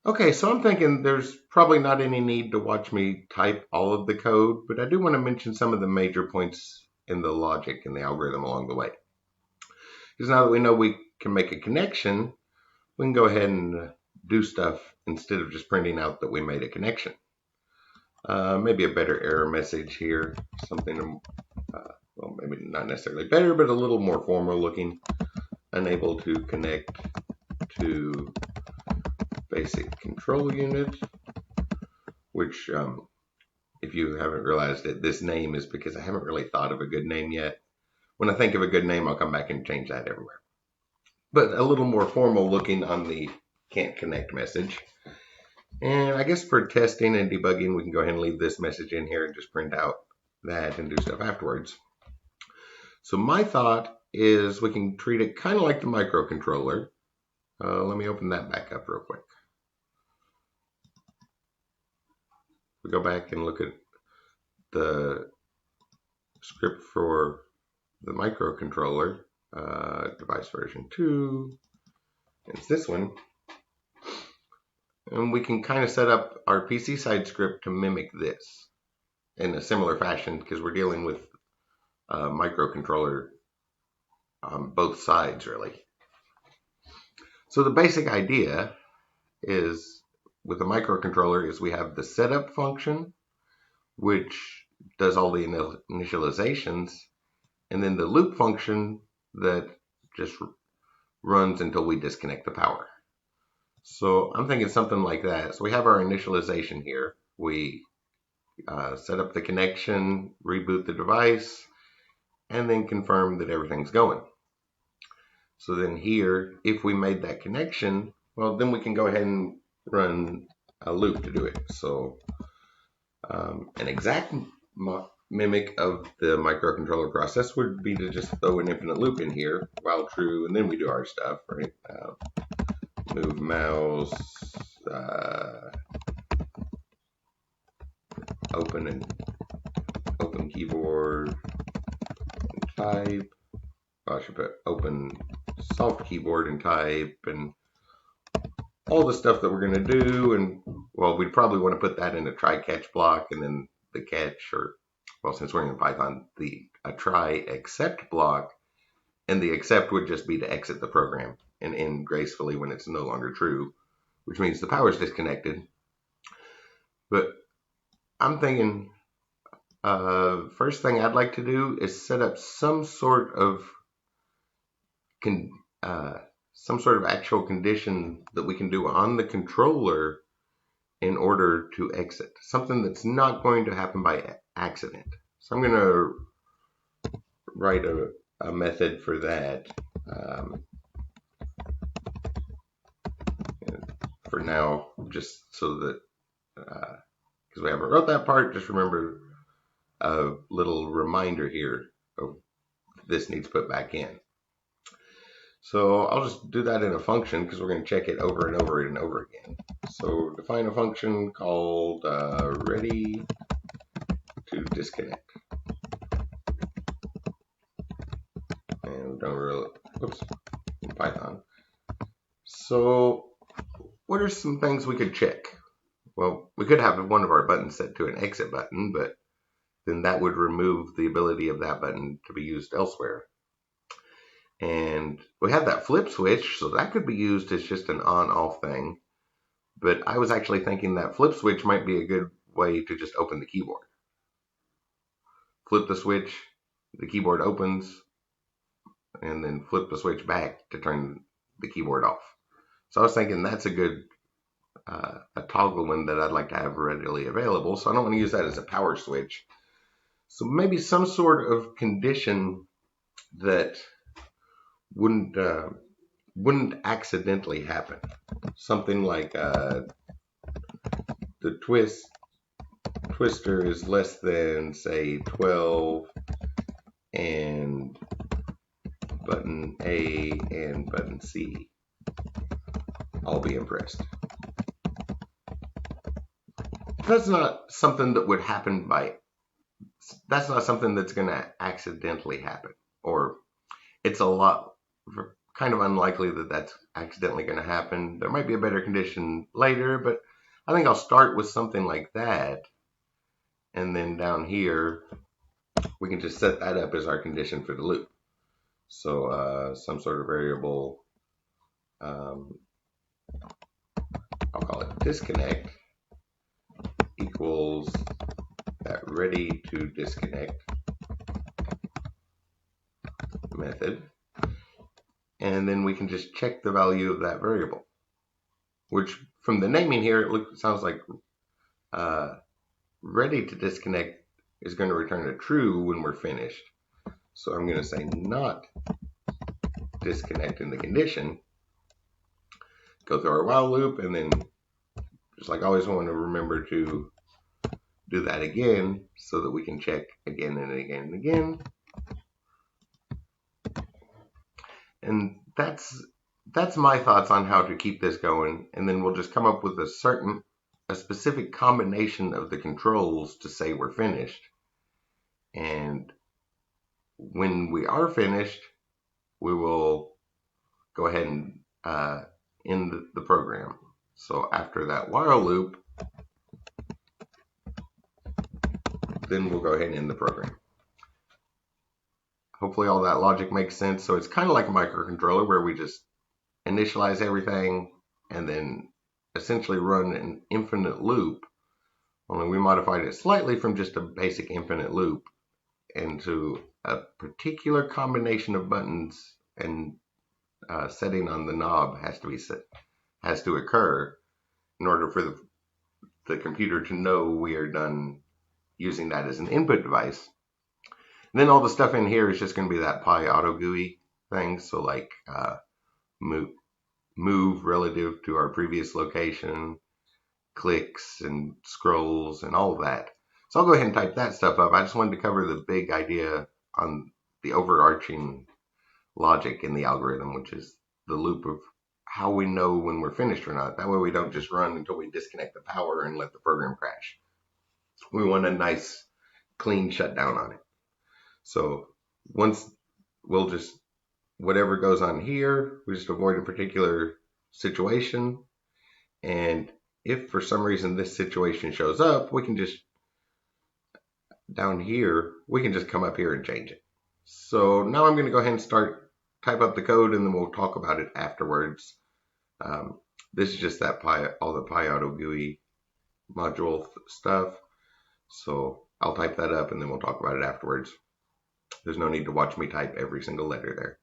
Okay, so I'm thinking there's probably not any need to watch me type all of the code, but I do want to mention some of the major points in the logic and the algorithm along the way. Because now that we know we can make a connection, we can go ahead and do stuff instead of just printing out that we made a connection. Maybe a better error message here, something, well, maybe not necessarily better, but a little more formal looking. Unable to connect to basic control unit, which, if you haven't realized it, this name is because I haven't really thought of a good name yet. When I think of a good name, I'll come back and change that everywhere. But a little more formal looking on the can't connect message. And I guess for testing and debugging, we can go ahead and leave this message in here and just print out that and do stuff afterwards. So my thought is we can treat it kind of like the microcontroller. Let me open that back up real quick. We go back and look at the script for the microcontroller, device version 2. It's this one. And we can kind of set up our PC side script to mimic this in a similar fashion because we're dealing with a microcontroller on both sides, really. So the basic idea is with a microcontroller is we have the setup function, which does all the initializations, and then the loop function that just runs until we disconnect the power. So I'm thinking something like that. So we have our initialization here. We set up the connection, reboot the device, and then confirm that everything's going. So then here, if we made that connection, well, then we can go ahead and run a loop to do it. So an exact mimic of the microcontroller process would be to just throw an infinite loop in here while true, and then we do our stuff, right? Move mouse, open keyboard, and type. I should put open soft keyboard and type, and all the stuff that we're going to do. And well, we'd probably want to put that in a try catch block, and then the catch, or well, since we're in Python, a try except block, and the except would just be to exit the program and end gracefully when it's no longer true, which means the power is disconnected. But I'm thinking first thing I'd like to do is set up some sort of actual condition that we can do on the controller in order to exit. Something that's not going to happen by accident. So I'm going to write a method for that. For now, just so that, because we haven't wrote that part, just remember a little reminder here of this needs put back in. So I'll just do that in a function because we're going to check it over and over and over again. So define a function called ready to disconnect. And we don't really, oops, in Python. So what are some things we could check? Well, we could have one of our buttons set to an exit button, but then that would remove the ability of that button to be used elsewhere. And we have that flip switch, so that could be used as just an on-off thing. But I was actually thinking that flip switch might be a good way to just open the keyboard. Flip the switch, the keyboard opens, and then flip the switch back to turn the keyboard off. So I was thinking that's a good a toggle one that I'd like to have readily available. So I don't want to use that as a power switch. So maybe some sort of condition that wouldn't accidentally happen. Something like the twister is less than, say, 12, and button A and button C. I'll be impressed. That's not something that would happen that's not something that's going to accidentally happen. Or it's a lot, kind of unlikely that that's accidentally going to happen. There might be a better condition later, but I think I'll start with something like that. And then down here, we can just set that up as our condition for the loop. So some sort of variable, I'll call it disconnect, equals that ready to disconnect method. And then we can just check the value of that variable, which from the naming here, it sounds like ready to disconnect is going to return a true when we're finished. So I'm going to say not disconnect in the condition, go through our while loop, and then just like always, I want to remember to do that again so that we can check again and again and again. And that's my thoughts on how to keep this going. And then we'll just come up with a specific combination of the controls to say we're finished. And when we are finished, we will go ahead and end the program. So after that while loop, then we'll go ahead and end the program. Hopefully all that logic makes sense. So it's kind of like a microcontroller where we just initialize everything and then essentially run an infinite loop. Only we modified it slightly from just a basic infinite loop into a particular combination of buttons, and setting on the knob has to occur in order for the computer to know we are done using that as an input device. And then all the stuff in here is just going to be that PyAutoGUI thing. So like move relative to our previous location, clicks and scrolls and all of that. So I'll go ahead and type that stuff up. I just wanted to cover the big idea on the overarching logic in the algorithm, which is the loop of how we know when we're finished or not. That way we don't just run until we disconnect the power and let the program crash. We want a nice clean shutdown on it. So once we'll just, whatever goes on here, we just avoid a particular situation. And if for some reason this situation shows up, we can just, down here, we can just come up here and change it. So now I'm going to go ahead and type up the code, and then we'll talk about it afterwards. This is just that all the PyAutoGUI module stuff. So I'll type that up and then we'll talk about it afterwards. There's no need to watch me type every single letter there.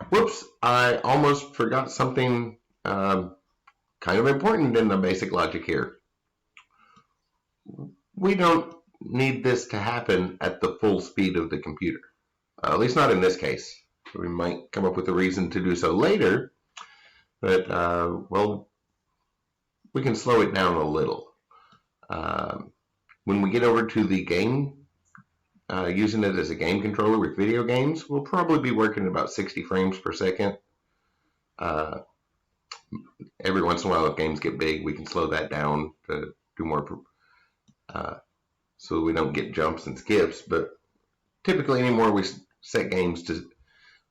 Whoops, I almost forgot something kind of important in the basic logic here. We don't need this to happen at the full speed of the computer, at least not in this case. We might come up with a reason to do so later, but well, we can slow it down a little. When we get over to the game, using it as a game controller with video games, we'll probably be working at about 60 frames per second. Every once in a while, if games get big, we can slow that down to do more, so we don't get jumps and skips. But typically anymore, we set games to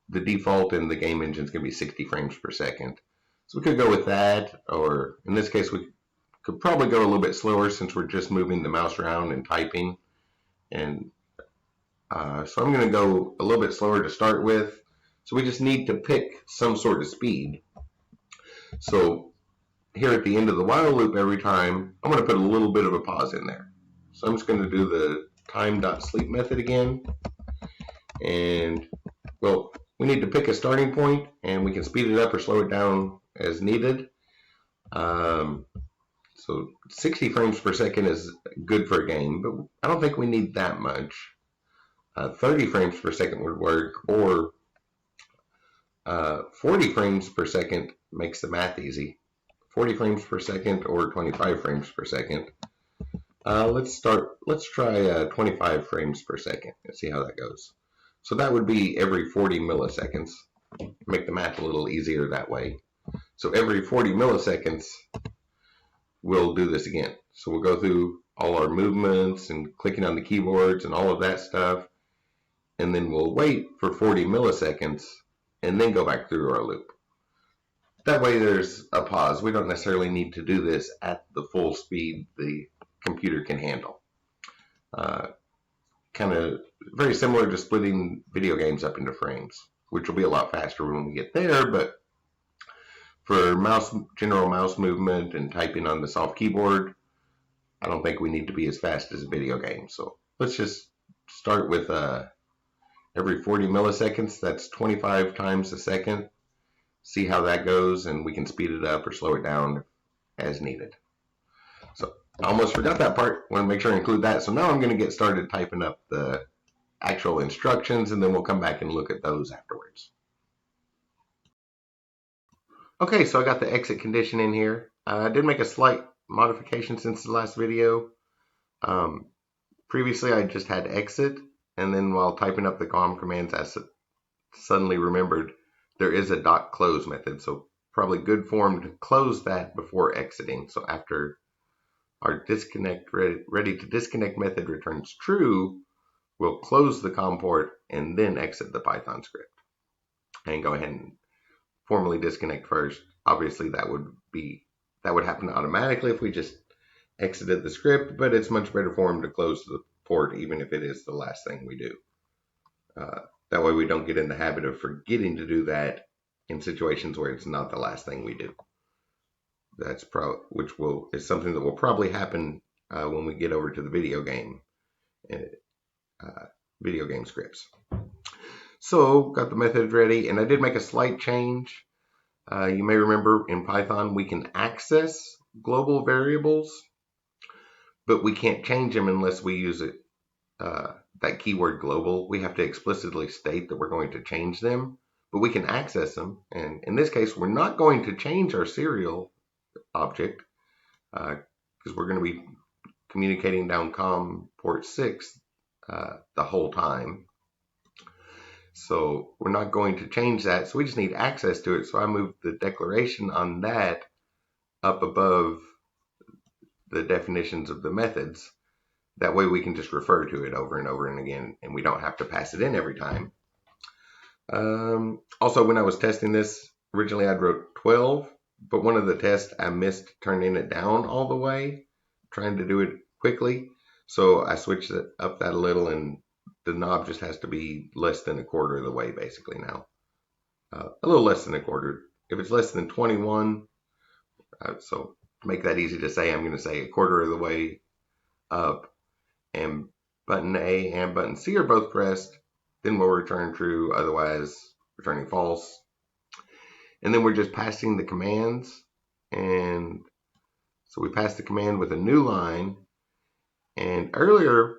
the default, and the game engine is going to be 60 frames per second. So we could go with that, or in this case, we could probably go a little bit slower since we're just moving the mouse around and typing. And so I'm going to go a little bit slower to start with. So we just need to pick some sort of speed. So here at the end of the while loop, every time, I'm going to put a little bit of a pause in there. So I'm just going to do the time.sleep method again. And well, we need to pick a starting point, and we can speed it up or slow it down as needed. So 60 frames per second is good for a game, but I don't think we need that much. 30 frames per second would work, or 40 frames per second makes the math easy. 40 frames per second or 25 frames per second. Let's try 25 frames per second and see how that goes. So that would be every 40 milliseconds. Make the math a little easier that way. So every 40 milliseconds, we'll do this again. So we'll go through all our movements and clicking on the keyboards and all of that stuff. and then we'll wait for 40 milliseconds and then go back through our loop. That way there's a pause. We don't necessarily need to do this at the full speed the computer can handle. Kind of very similar to splitting video games up into frames, which will be a lot faster when we get there, but for general mouse movement and typing on the soft keyboard, I don't think we need to be as fast as a video game. So let's just start with every 40 milliseconds. That's 25 times a second. See how that goes, and we can speed it up or slow it down as needed. So I almost forgot that part. Want to make sure I include that. So now I'm going to get started typing up the actual instructions, and then we'll come back and look at those afterwards. Okay, so I got the exit condition in here. I did make a slight modification since the last video. Previously I just had exit, and then while typing up the COM commands I suddenly remembered there is a .close method, so probably good form to close that before exiting. So after our ready to disconnect method returns true, we'll close the COM port and then exit the Python script and go ahead and formally disconnect first. Obviously that would happen automatically if we just exited the script, but it's much better form to close the port even if it is the last thing we do. That way we don't get in the habit of forgetting to do that in situations where it's not the last thing we do. That's is something that will probably happen when we get over to the video game scripts. So got the method ready, and I did make a slight change. You may remember in Python we can access global variables, but we can't change them unless we use it. That keyword global, we have to explicitly state that we're going to change them, but we can access them. And in this case, we're not going to change our serial object because we're going to be communicating down COM port 6 the whole time. So we're not going to change that. So we just need access to it. So I moved the declaration on that up above the definitions of the methods. That way we can just refer to it over and over and again, and we don't have to pass it in every time. Also, when I was testing this, originally I wrote 12, but one of the tests I missed turning it down all the way, trying to do it quickly. So I switched it up that a little, and the knob just has to be less than a quarter of the way basically now. A little less than a quarter. If it's less than 21, so to make that easy to say, I'm going to say a quarter of the way up, and button A and button C are both pressed, then we'll return true, otherwise returning false. And then we're just passing the commands, and so we passed the command with a new line, and earlier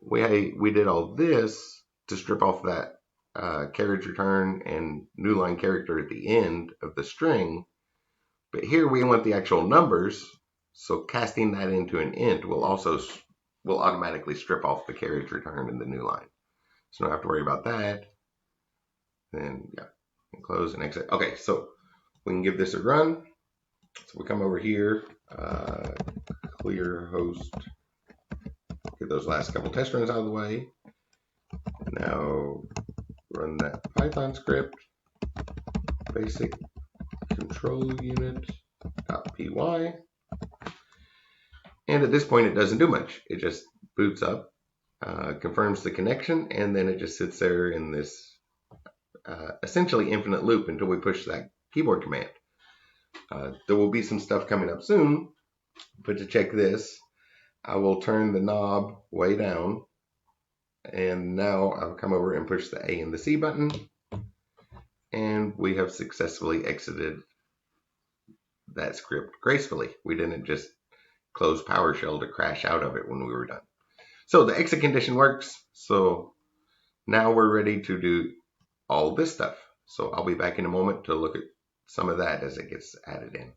we did all this to strip off that carriage return and new line character at the end of the string, but here we want the actual numbers, so casting that into an int will automatically strip off the carriage return in the new line. So don't have to worry about that. Then yeah, and close and exit. Okay, so we can give this a run. So we come over here, clear host, get those last couple test runs out of the way. Now run that Python script, basic control unit.py. And at this point, it doesn't do much. It just boots up, confirms the connection, and then it just sits there in this essentially infinite loop until we push that keyboard command. There will be some stuff coming up soon, but to check this, I will turn the knob way down, and now I'll come over and push the A and the C button, and we have successfully exited that script gracefully. We didn't just close PowerShell to crash out of it when we were done. So the exit condition works. So now we're ready to do all this stuff. So I'll be back in a moment to look at some of that as it gets added in.